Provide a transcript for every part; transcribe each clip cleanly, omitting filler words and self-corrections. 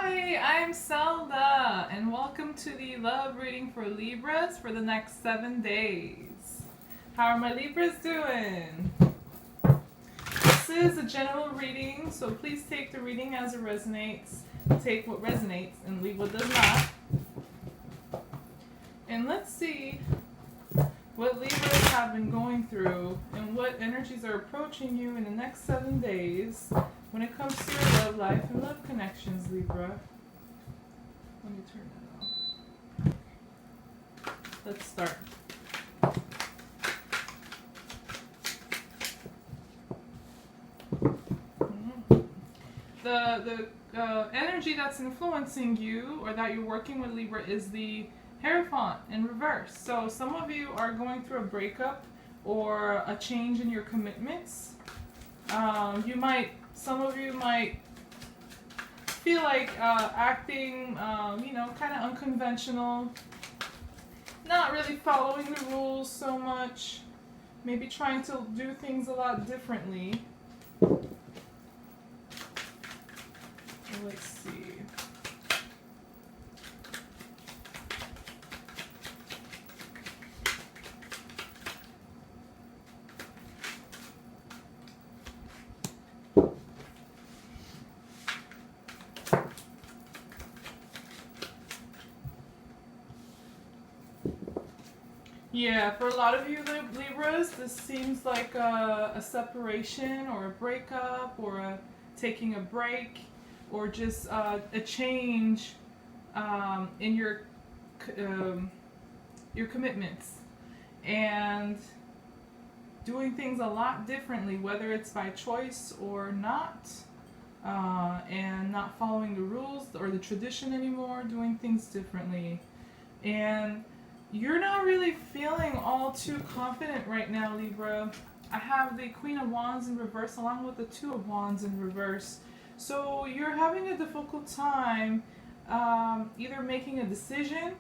Hi, I'm Zelda, and welcome to the love reading for Libras for the next 7 days. How are my Libras doing? This is a general reading, so please take the reading as it resonates. Take what resonates and leave what does not. And let's see what Libras have been going through and what energies are approaching you in the next 7 days when it comes to your love life and love connections, Libra. Let me turn that off. Let's start. The energy that's influencing you or that you're working with, Libra, is the Hierophant in reverse. So some of you are going through a breakup or a change in your commitments. Some of you might feel like acting, kind of unconventional, not really following the rules so much, maybe trying to do things a lot differently. Let's see. Yeah, for a lot of you Libras, this seems like a separation or a breakup or taking a break or just a change in your commitments and doing things a lot differently, whether it's by choice or not, and not following the rules or the tradition anymore, doing things differently. And you're not really feeling all too confident right now, Libra. I have the Queen of Wands in reverse along with the Two of Wands in reverse. So you're having a difficult time either making a decision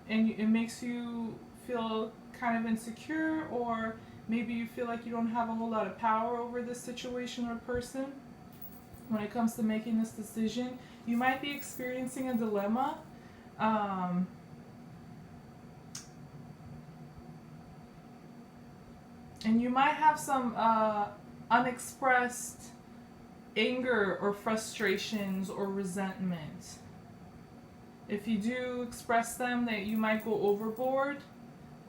and it makes you feel kind of insecure, or maybe you feel like you don't have a whole lot of power over this situation or person when it comes to making this decision. You might be experiencing a dilemma. And you might have some unexpressed anger or frustrations or resentment. If you do express them, that you might go overboard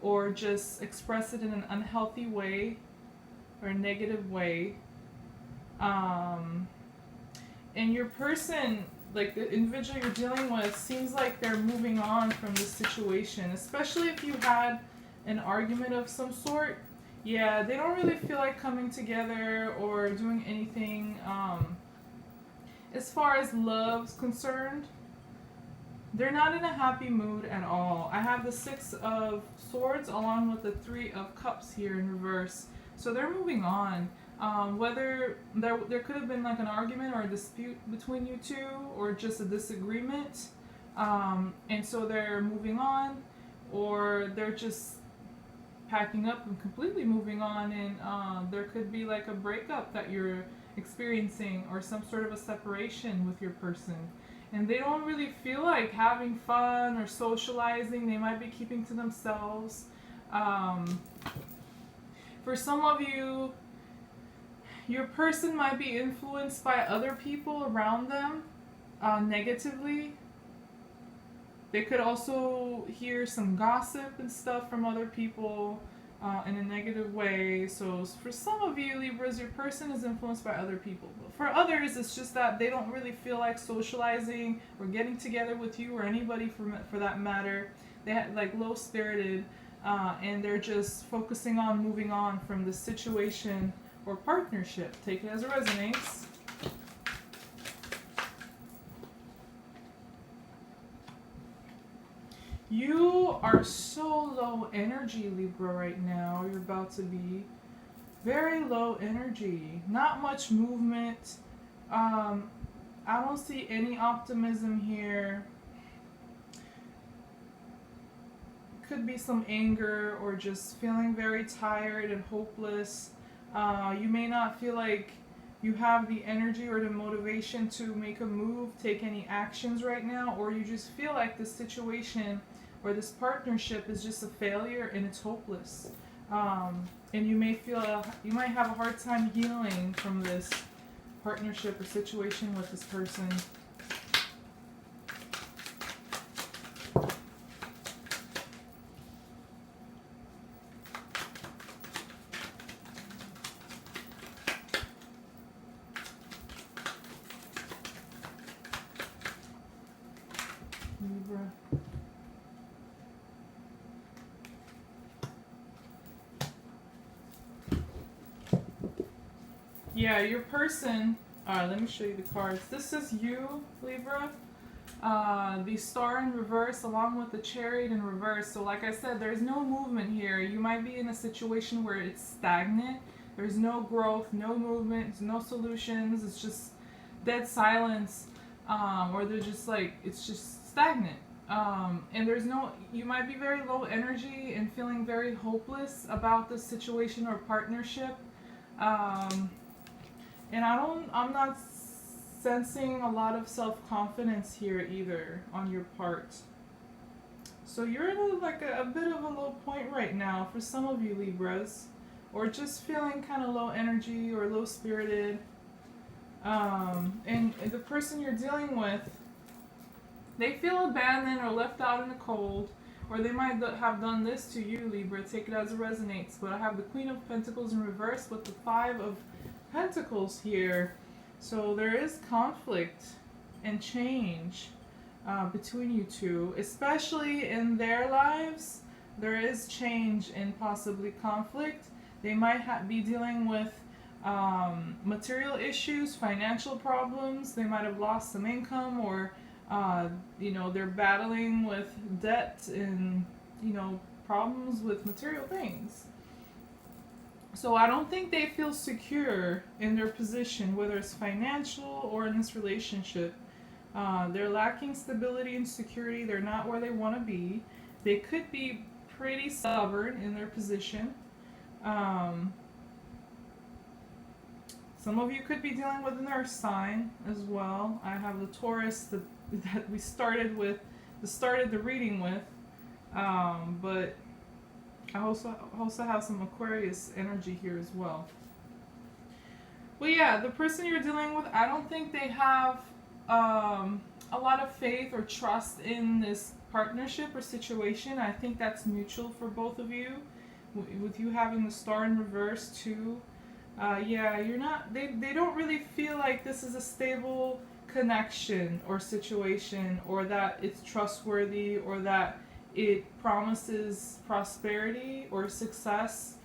or just express it in an unhealthy way or a negative way. And your person, like the individual you're dealing with, seems like they're moving on from this situation, especially if you had an argument of some sort. Yeah, they don't really feel like coming together or doing anything as far as love's concerned. They're not in a happy mood at all. I have the Six of Swords along with the Three of Cups here in reverse. So they're moving on. Whether there could have been like an argument or a dispute between you two or just a disagreement. And so they're moving on, or they're just packing up and completely moving on, and there could be like a breakup that you're experiencing or some sort of a separation with your person, and they don't really feel like having fun or socializing. They might be keeping to themselves. For some of you, your person might be influenced by other people around them negatively. They could also hear some gossip and stuff from other people in a negative way. So for some of you, Libras, your person is influenced by other people. But for others, it's just that they don't really feel like socializing or getting together with you or anybody for that matter. They have like low-spirited, and they're just focusing on moving on from the situation or partnership. Take it as it resonates. You are so low energy, Libra, right now. You're about to be very low energy. Not much movement. I don't see any optimism here. Could be some anger or just feeling very tired and hopeless. You may not feel like you have the energy or the motivation to make a move, take any actions right now, or you just feel like this situation or this partnership is just a failure and it's hopeless. And you may feel, you might have a hard time healing from this partnership or situation with this person. Libra. Yeah, your person. Alright, let me show you the cards. This is you, Libra. The Star in reverse along with the Chariot in reverse. So like I said, there's no movement here. You might be in a situation where it's stagnant. There's no growth, no movement, no solutions. It's just dead silence. Or they're just like, it's just stagnant. And there's no, you might be very low energy and feeling very hopeless about this situation or partnership. And I'm not sensing a lot of self-confidence here either on your part. So you're in a bit of a low point right now for some of you Libras, or just feeling kind of low energy or low spirited. And the person you're dealing with, they feel abandoned or left out in the cold, or they might have done this to you, Libra. Take it as it resonates. But I have the Queen of Pentacles in reverse with the Five of Pentacles here. So there is conflict and change between you two, especially in their lives. There is change and possibly conflict. They might be dealing with material issues, financial problems. They might have lost some income, or they're battling with debt and problems with material things. So I don't think they feel secure in their position, whether it's financial or in this relationship. They're lacking stability and security. They're not where they want to be. They could be pretty stubborn in their position. Some of you could be dealing with an earth sign as well. I have the Taurus that we started the reading with, but I also have some Aquarius energy here as well. Well, yeah, the person you're dealing with, I don't think they have a lot of faith or trust in this partnership or situation. I think that's mutual for both of you, with you having the Star in reverse too. Yeah, you're not. They don't really feel like this is a stable connection or situation, or that it's trustworthy, or that it promises prosperity or success.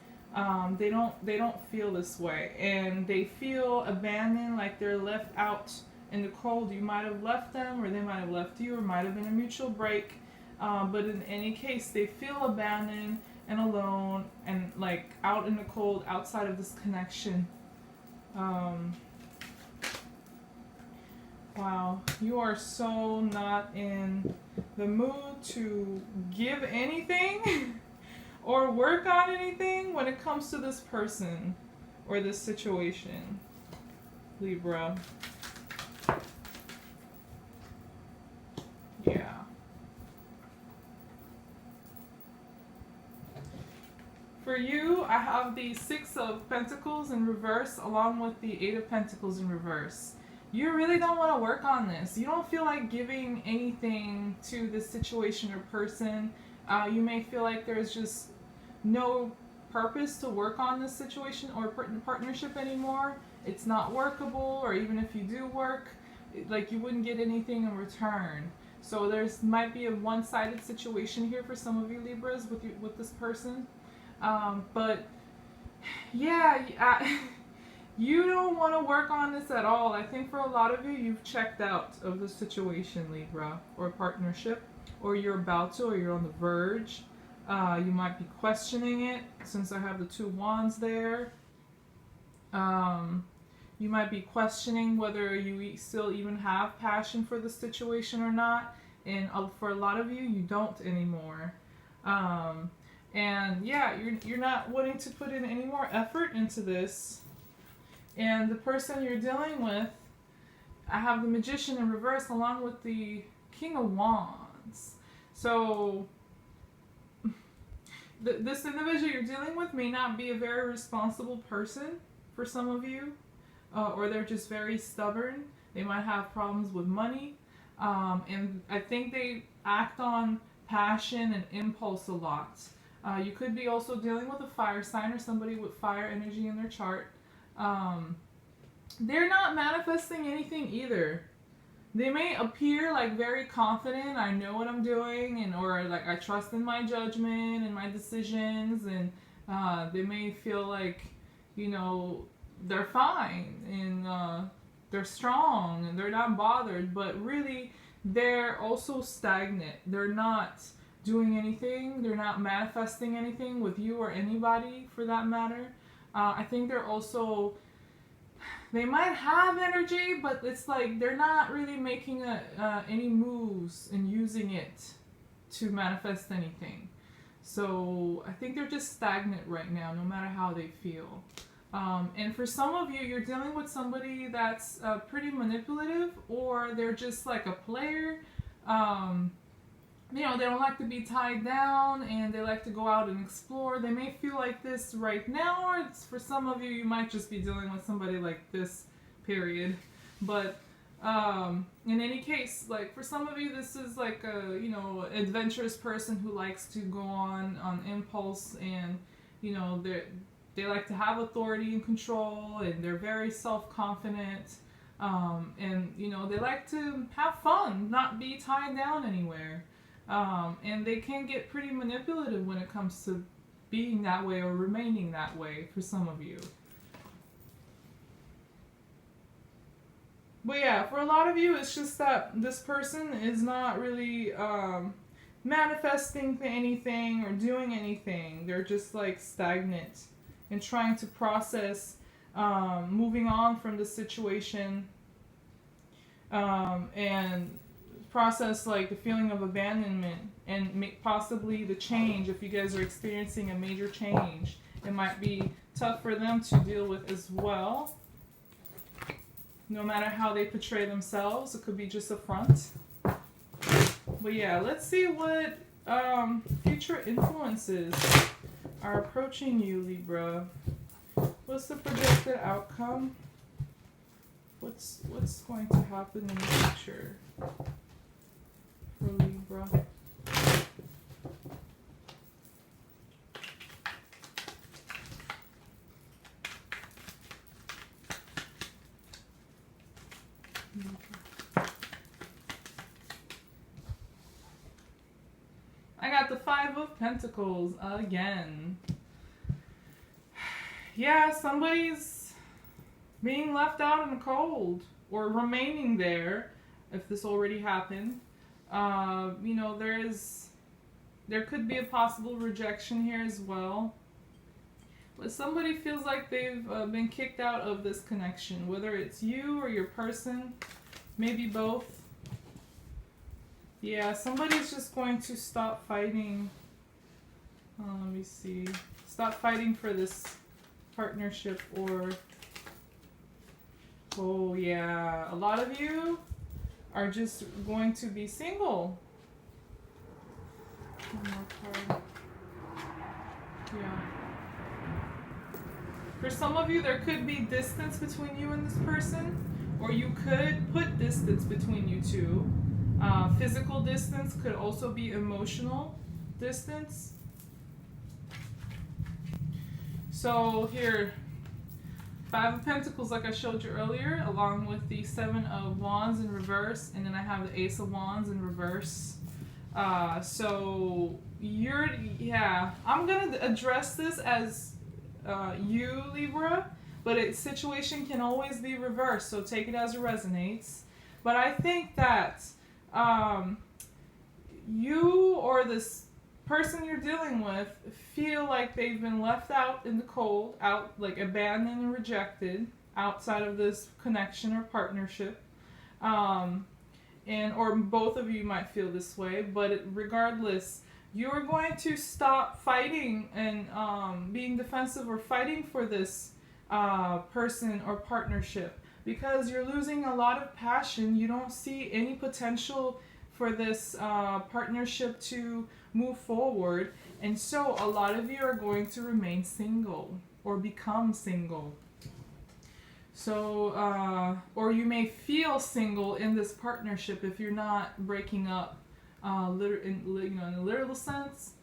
They don't feel this way, and they feel abandoned, like they're left out in the cold. You might have left them, or they might have left you, or might have been a mutual break. But in any case, they feel abandoned and alone, and like out in the cold, outside of this connection. Wow, you are so not in the mood to give anything or work on anything when it comes to this person or this situation, Libra. Yeah. For you, I have the Six of Pentacles in reverse along with the Eight of Pentacles in reverse. You really don't want to work on this. You don't feel like giving anything to this situation or person. You may feel like there's just no purpose to work on this situation or partnership anymore. It's not workable, or even if you do work, like you wouldn't get anything in return. So there's might be a one-sided situation here for some of you Libras with this person. But yeah, you don't want to work on this at all. I think for a lot of you, you've checked out of the situation, Libra, or partnership, or you're about to, or you're on the verge. You might be questioning it, since I have the Two Wands there. You might be questioning whether you still even have passion for the situation or not. And for a lot of you, you don't anymore. And yeah, you're not wanting to put in any more effort into this. And the person you're dealing with, I have the Magician in reverse along with the King of Wands. So this individual you're dealing with may not be a very responsible person for some of you, or they're just very stubborn. They might have problems with money, and I think they act on passion and impulse a lot. You could be also dealing with a fire sign or somebody with fire energy in their chart. They're not manifesting anything either. They may appear like very confident, I know what I'm doing, and or like I trust in my judgment and my decisions, and they may feel like, you know, they're fine and they're strong and they're not bothered, but really they're also stagnant. They're not doing anything, they're not manifesting anything with you or anybody for that matter. I think they're also, they might have energy, but it's like they're not really making any moves and using it to manifest anything. So I think they're just stagnant right now, no matter how they feel. And for some of you, you're dealing with somebody that's pretty manipulative, or they're just like a player. You know, they don't like to be tied down and they like to go out and explore. They may feel like this right now, or it's, for some of you, you might just be dealing with somebody like this, period. But in any case, like for some of you, this is like a, you know, adventurous person who likes to go on impulse, and, you know, they like to have authority and control, and they're very self-confident, and, you know, they like to have fun, not be tied down anywhere. And they can get pretty manipulative when it comes to being that way or remaining that way for some of you. But yeah, for a lot of you, it's just that this person is not really manifesting anything or doing anything. They're just like stagnant and trying to process moving on from the situation, and process like the feeling of abandonment, and possibly the change. If you guys are experiencing a major change, it might be tough for them to deal with as well. No matter how they portray themselves, it could be just a front. But yeah, let's see what future influences are approaching you, Libra. What's the projected outcome? What's going to happen in the future for Libra? I got the Five of Pentacles again. Yeah, somebody's being left out in the cold, or remaining there, if this already happened. You know, there could be a possible rejection here as well. But somebody feels like they've been kicked out of this connection, whether it's you or your person, maybe both. Yeah, somebody's just going to stop fighting. Let me see. Stop fighting for this partnership, or... Oh yeah, a lot of you are just going to be single. One more card. Yeah. For some of you, there could be distance between you and this person, or you could put distance between you two. Physical distance could also be emotional distance. So here, Five of Pentacles, like I showed you earlier, along with the Seven of Wands in reverse, and then I have the Ace of Wands in reverse. So I'm gonna address this as you, Libra, but a situation can always be reversed, so take it as it resonates. But I think that you or this person you're dealing with feel like they've been left out in the cold, out like abandoned and rejected outside of this connection or partnership, and or both of you might feel this way. But regardless, you're going to stop fighting and being defensive or fighting for this person or partnership, because you're losing a lot of passion. You don't see any potential for this partnership to move forward, and so a lot of you are going to remain single or become single. So, or you may feel single in this partnership if you're not breaking up. In a literal sense,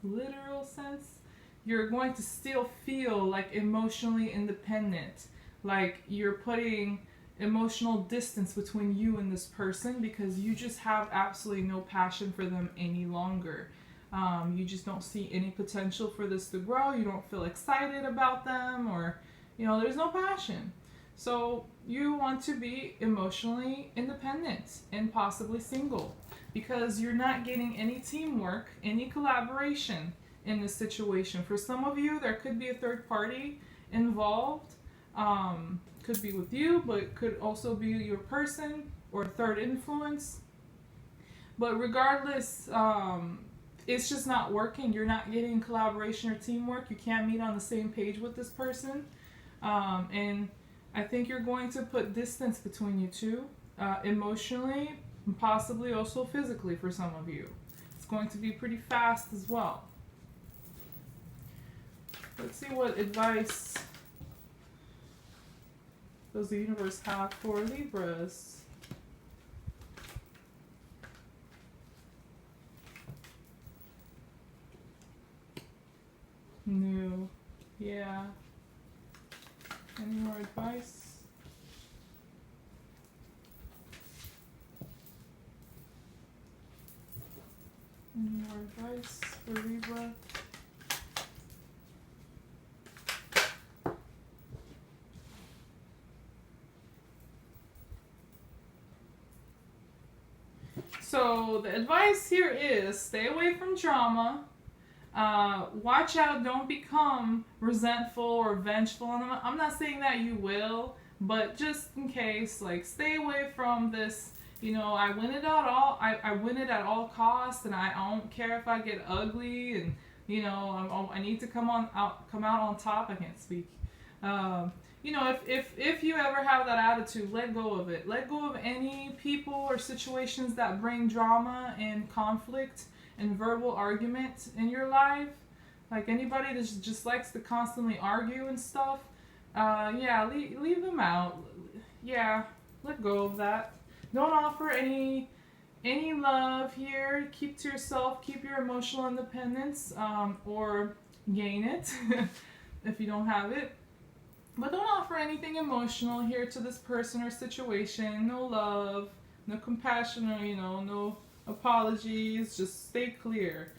you're going to still feel like emotionally independent, like you're putting emotional distance between you and this person because you just have absolutely no passion for them any longer. You just don't see any potential for this to grow. You don't feel excited about them, or there's no passion. So you want to be emotionally independent and possibly single, because you're not getting any teamwork, any collaboration in this situation. For some of you, there could be a third party involved. Could be with you, but it could also be your person or a third influence. But regardless, it's just not working. You're not getting collaboration or teamwork. You can't meet on the same page with this person. And I think you're going to put distance between you two, emotionally, and possibly also physically for some of you. It's going to be pretty fast as well. Let's see what advice does the universe have for Libras. New. Yeah. Any more advice? Any more advice for Libra? So the advice here is stay away from drama. Watch out, don't become resentful or vengeful. And I'm not saying that you will, but just in case, like, stay away from this. I win it at all. I win it at all costs, and I don't care if I get ugly, and I need to come out on top. I can't speak. If you ever have that attitude, let go of it. Let go of any people or situations that bring drama and conflict and verbal argument in your life. Like anybody that just likes to constantly argue and stuff, leave them out. Yeah, let go of that. Don't offer any love here. Keep to yourself. Keep your emotional independence, or gain it if you don't have it. But don't offer anything emotional here to this person or situation. No love, no compassion, or no apologies. Just stay clear.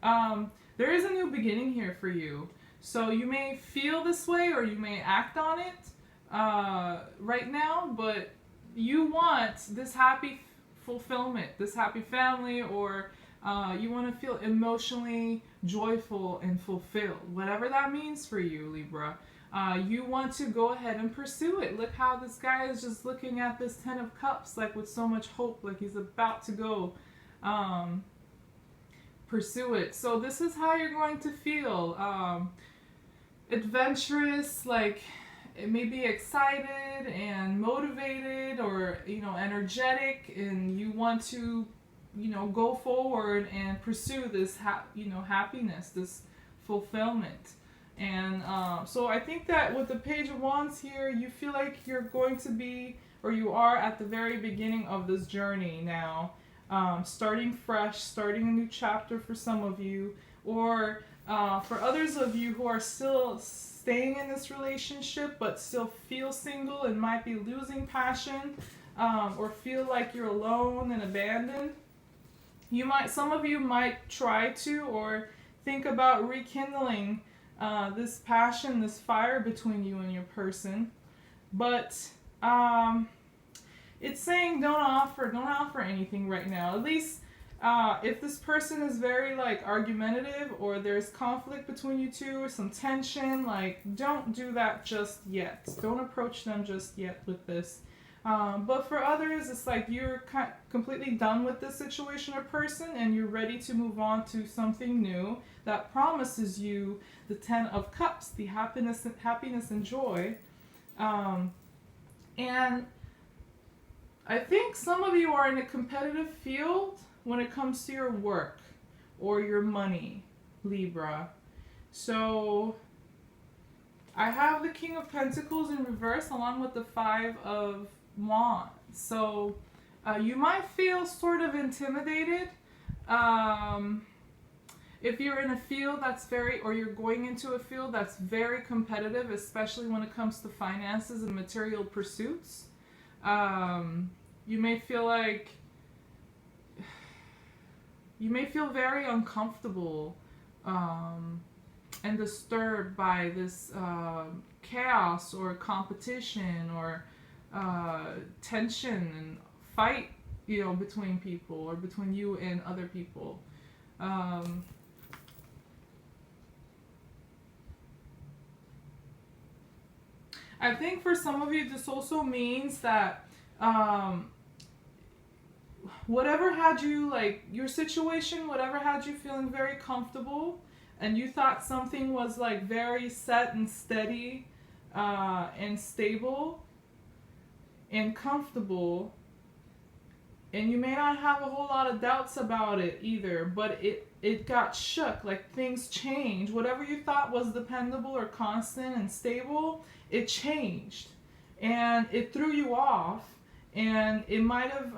There is a new beginning here for you. So you may feel this way or you may act on it right now, but you want this happy fulfillment, this happy family, or you want to feel emotionally joyful and fulfilled. Whatever that means for you, Libra. You want to go ahead and pursue it. Look how this guy is just looking at this 10 of Cups, like with so much hope, like he's about to go pursue it. So this is how you're going to feel. Adventurous, like maybe excited and motivated, or energetic, and you want to go forward and pursue this happiness, this fulfillment. And so I think that with the Page of Wands here, you feel like you're going to be, or you are at the very beginning of this journey now, starting fresh, starting a new chapter for some of you, or for others of you who are still staying in this relationship but still feel single and might be losing passion, or feel like you're alone and abandoned. Some of you might try to or think about rekindling this passion, this fire between you and your person, but it's saying don't offer anything right now. At least if this person is very argumentative, or there's conflict between you two, or some tension, don't do that just yet. Don't approach them just yet with this. But for others, it's like you're completely done with this situation or person, and you're ready to move on to something new that promises you the 10 of Cups, the happiness and joy. And I think some of you are in a competitive field when it comes to your work or your money, Libra. So I have the King of Pentacles in reverse along with the Five of Wands. So you might feel sort of intimidated if you're in a field that's very, or you're going into a field that's very competitive, especially when it comes to finances and material pursuits. You may feel like, you may feel very uncomfortable and disturbed by this chaos or competition or tension and fight, you know, between people or between you and other people. I think for some of you, this also means that whatever had you, like your situation, whatever had you feeling very comfortable, and you thought something was like very set and steady and stable and comfortable, and you may not have a whole lot of doubts about it either, but it got shook, like things changed. Whatever you thought was dependable or constant and stable, it changed, and it threw you off, and it might have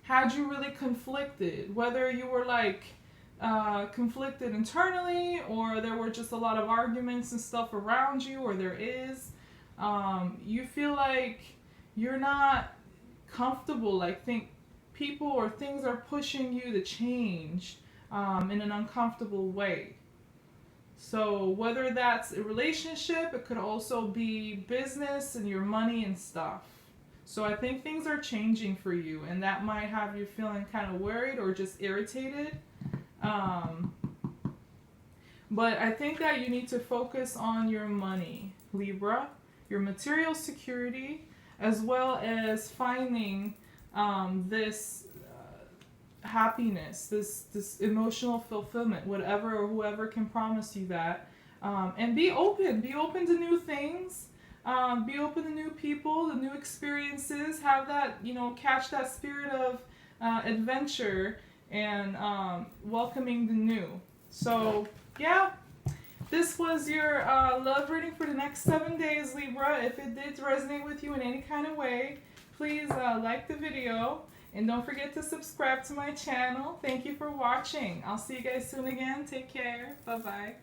had you really conflicted, whether you were like conflicted internally, or there were just a lot of arguments and stuff around you, or there is. You feel like you're not comfortable, like people or things are pushing you to change in an uncomfortable way. So whether that's a relationship, it could also be business and your money and stuff. So I think things are changing for you, and that might have you feeling kind of worried or just irritated. But I think that you need to focus on your money, Libra, your material security, as well as finding this happiness, this emotional fulfillment, whatever or whoever can promise you that. And be open to new things. Be open to new people, the new experiences. Have that, you know, catch that spirit of adventure and welcoming the new. So, yeah, this was your love reading for the next 7 days, Libra. If it did resonate with you in any kind of way, please like the video. And don't forget to subscribe to my channel. Thank you for watching. I'll see you guys soon again. Take care. Bye-bye.